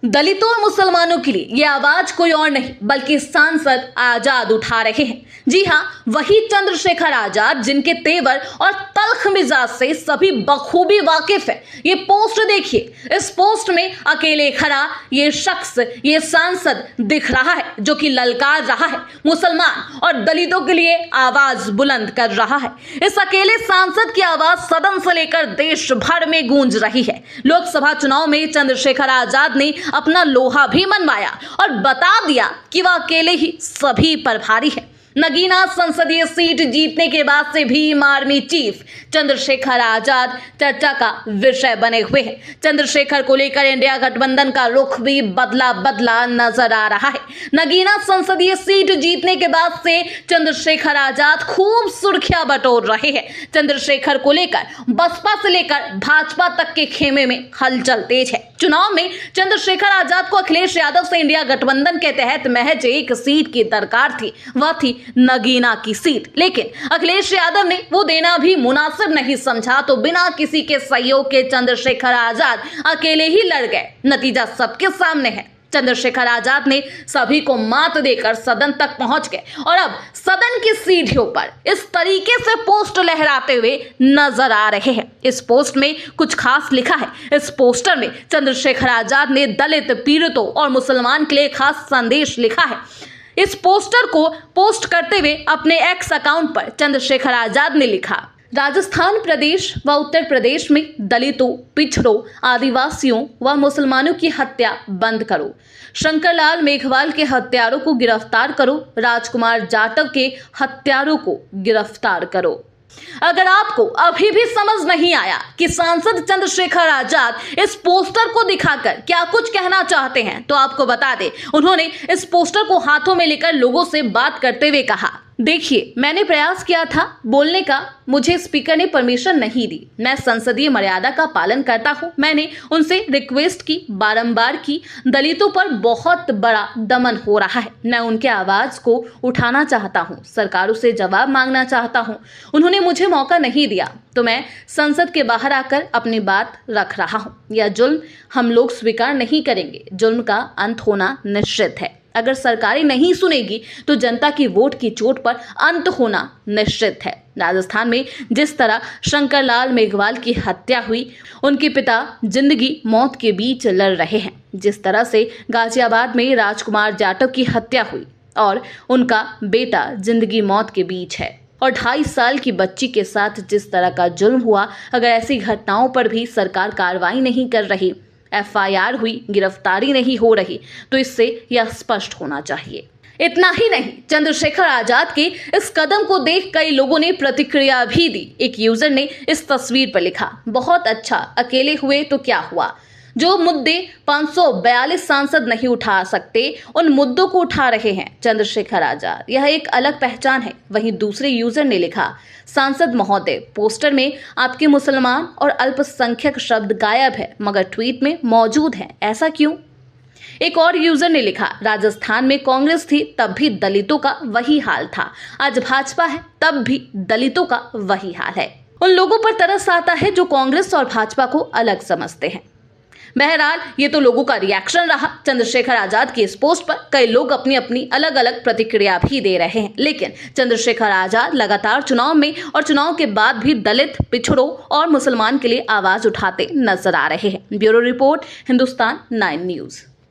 दलितों और मुसलमानों के लिए ये आवाज कोई और नहीं बल्कि सांसद आजाद उठा रहे हैं। जी हां, वही चंद्रशेखर आजाद जिनके तेवर और तल्ख मिजाज से सभी बखूबी वाकिफ है। ये पोस्ट देखिए, इस पोस्ट में अकेले खड़ा ये शख्स, ये सांसद दिख रहा है जो कि ललकार रहा है, मुसलमान और दलितों के लिए आवाज बुलंद कर रहा है। इस अकेले सांसद की आवाज सदन से लेकर देश भर में गूंज रही है। लोकसभा चुनाव में चंद्रशेखर आजाद ने अपना लोहा भी मनवाया और बता दिया कि वह अकेले ही सभी पर भारी है। नगीना संसदीय सीट जीतने के बाद से भीम आर्मी चीफ चंद्रशेखर आजाद चर्चा का विषय बने हुए हैं। चंद्रशेखर को लेकर इंडिया गठबंधन का रुख भी बदला नजर आ रहा है। नगीना संसदीय सीट जीतने के बाद से चंद्रशेखर आजाद खूब सुर्खियां बटोर रहे हैं। चंद्रशेखर को लेकर बसपा से लेकर भाजपा तक के खेमे में हलचल तेज है। चुनाव में चंद्रशेखर आजाद को अखिलेश यादव से इंडिया गठबंधन के तहत महज एक सीट की दरकार थी, वह थी नगीना की सीट। लेकिन अखिलेश यादव ने वो देना भी मुनासिब नहीं समझा तो बिना किसी के सहयोग के चंद्रशेखर आजाद अकेले ही लड़ गए। नतीजा सबके सामने है। चंद्रशेखर आजाद ने सभी को मात देकर सदन तक पहुंच गए और अब सदन की सीढ़ियों पर इस तरीके से पोस्ट लहराते हुए नजर आ रहे हैं। इस पोस्ट में कुछ खास लिखा है। इस पोस्टर में चंद्रशेखर आजाद ने दलित, पीड़ितों और मुसलमान के लिए खास संदेश लिखा है। इस पोस्टर को पोस्ट करते हुए अपने एक्स अकाउंट पर चंद्रशेखर आजाद ने लिखा, राजस्थान प्रदेश व उत्तर प्रदेश में दलितों, पिछड़ों, आदिवासियों व मुसलमानों की हत्या बंद करो। शंकरलाल मेघवाल के हत्यारों को गिरफ्तार करो। राजकुमार जाटव के हत्यारों को गिरफ्तार करो। अगर आपको अभी भी समझ नहीं आया कि सांसद चंद्रशेखर आजाद इस पोस्टर को दिखाकर क्या कुछ कहना चाहते हैं, तो आपको बता दें, उन्होंने इस पोस्टर को हाथों में लेकर लोगों से बात करते हुए कहा, देखिए, मैंने प्रयास किया था बोलने का, मुझे स्पीकर ने परमिशन नहीं दी। मैं संसदीय मर्यादा का पालन करता हूं। मैंने उनसे रिक्वेस्ट की, बारंबार की। दलितों पर बहुत बड़ा दमन हो रहा है। मैं उनके आवाज को उठाना चाहता हूं, सरकारों से जवाब मांगना चाहता हूं। उन्होंने मुझे मौका नहीं दिया तो मैं संसद के बाहर आकर अपनी बात रख रहा हूं। यह जुल्म हम लोग स्वीकार नहीं करेंगे। जुल्म का अंत होना निश्चित है। अगर सरकारें नहीं सुनेगी तो जनता की वोट की चोट पर अंत होना निश्चित है। राजस्थान में जिस तरह शंकरलाल मेघवाल की हत्या हुई, उनके पिता जिंदगी मौत के बीच लड़ रहे हैं। जिस तरह से गाजियाबाद में राजकुमार जाटव की हत्या हुई और उनका बेटा जिंदगी मौत के बीच है, और 2.5 साल की बच्ची के साथ जिस तरह का जुल्म हुआ, अगर ऐसी घटनाओं पर भी सरकार कार्रवाई नहीं कर रही, FIR हुई, गिरफ्तारी नहीं हो रही, तो इससे यह स्पष्ट होना चाहिए। इतना ही नहीं, चंद्रशेखर आजाद के इस कदम को देख कई लोगों ने प्रतिक्रिया भी दी। एक यूजर ने इस तस्वीर पर लिखा, बहुत अच्छा, अकेले हुए तो क्या हुआ। जो मुद्दे 542 सांसद नहीं उठा सकते, उन मुद्दों को उठा रहे हैं चंद्रशेखर आजाद। यह एक अलग पहचान है। वहीं दूसरे यूजर ने लिखा, सांसद महोदय, पोस्टर में आपके मुसलमान और अल्पसंख्यक शब्द गायब है मगर ट्वीट में मौजूद है, ऐसा क्यों। एक और यूजर ने लिखा, राजस्थान में कांग्रेस थी तब भी दलितों का वही हाल था, आज भाजपा है तब भी दलितों का वही हाल है। उन लोगों पर तरस आता है जो कांग्रेस और भाजपा को अलग समझते हैं। बहरहाल, ये तो लोगों का रिएक्शन रहा चंद्रशेखर आजाद की इस पोस्ट पर। कई लोग अपनी अपनी अलग अलग प्रतिक्रिया भी दे रहे हैं। लेकिन चंद्रशेखर आजाद लगातार चुनाव में और चुनाव के बाद भी दलित, पिछड़ों और मुसलमान के लिए आवाज उठाते नजर आ रहे हैं। Bureau report, Hindustan 9 news.